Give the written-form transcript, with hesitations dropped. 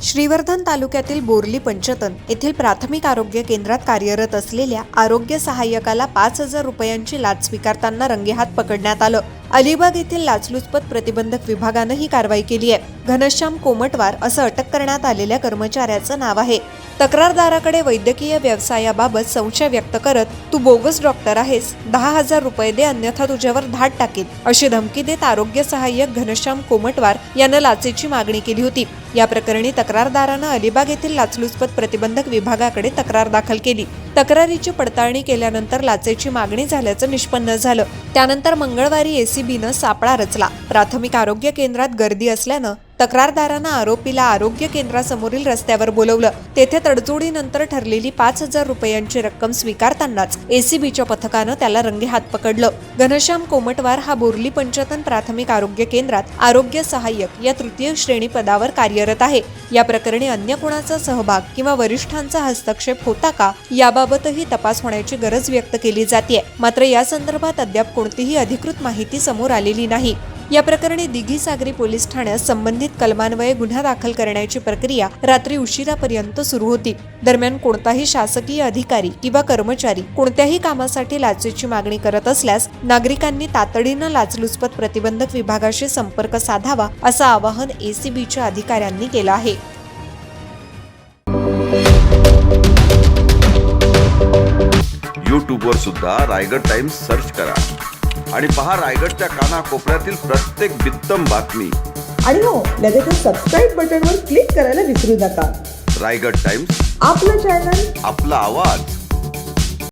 श्रीवर्धन तालुक्यातील बोर्ली पंचतन येथील प्राथमिक आरोग्य केंद्रात कार्यरत असलेल्या आरोग्य सहाय्यकाला 5,000 रुपयांची लाच स्वीकारताना रंगेहात पकडण्यात आलं। अलिबाग येथील लाचलुचपत प्रतिबंधक विभागानं ही कारवाई केली आहे। घनश्याम कोमटवार असं अटक करण्यात आलेल्या कर्मचाऱ्याचं नाव आहे। तक्रारदाराकडे वैद्यकीय व्यवसायाबाबत संशय व्यक्त करत तू बोगस डॉक्टर आहेस, 10,000 रुपये दे अन्यथा तुझ्यावर धाड टाकीन अशी धमकी देत आरोग्य सहाय्यक घनश्याम कोमटवार यानं लाचेची मागणी केली होती। या प्रकरणी तक्रारदारानं अलिबाग येथील लाचलुचपत प्रतिबंधक विभागाकडे तक्रार दाखल केली। तक्रारीची पडताळणी केल्यानंतर लाचेची मागणी झाल्याचं निष्पन्न झालं। त्यानंतर मंगळवारी एसीबीनं सापळा रचला। प्राथमिक आरोग्य केंद्रात गर्दी असल्यानं तक्रारदारानं आरोपीला आरोग्य केंद्रासमोरील रस्त्यावर बोलवलं। तेथे तडजोडीनंतर ठरलेली 5,000 रुपयांची रक्कम स्वीकारतानाच एसीबीच्या पथकानं त्याला रंगेहात पकडलं। घनश्याम कोमटवार हा बोर्ली पंचतन प्राथमिक आरोग्य केंद्रात आरोग्य सहाय्यक या तृतीय श्रेणी पदावर कार्यरत आहे। या प्रकरणी अन्य कोणाचा सहभाग किंवा वरिष्ठांचा हस्तक्षेप होता का याबाबतही तपास होण्याची गरज व्यक्त केली जाते। मात्र या संदर्भात अद्याप कोणतीही अधिकृत माहिती समोर आलेली नाही। या प्रकरणी दिघी सागरी पोलीस ठाण्यात संबंधित कलमान्वये गुन्हा दाखल करण्याची प्रक्रिया रात्री उशिरापर्यंत सुरू होती। दरम्यान कोणताही शासकीय अधिकारी किंवा कर्मचारी कोणत्याही कामासाठी लाचेची मागणी करत असल्यास नागरिकांनी तातडीनं लाचलुचपत प्रतिबंधक विभागाशी संपर्क साधावा असं आवाहन एसीबीच्या अधिकाऱ्यांनी केलं आहे। यूट्यूबवर सुद्धा रायगड टाइम्स सर्च करा आणि पहा रायगडच्या कानाकोपऱ्यातील प्रत्येक बित्तम बातमी। आणि हो, लगेच सबस्क्राइब बटनवर क्लिक करायला विसरू नका। रायगड टाइम्स, आपलं चॅनल, आपला आवाज।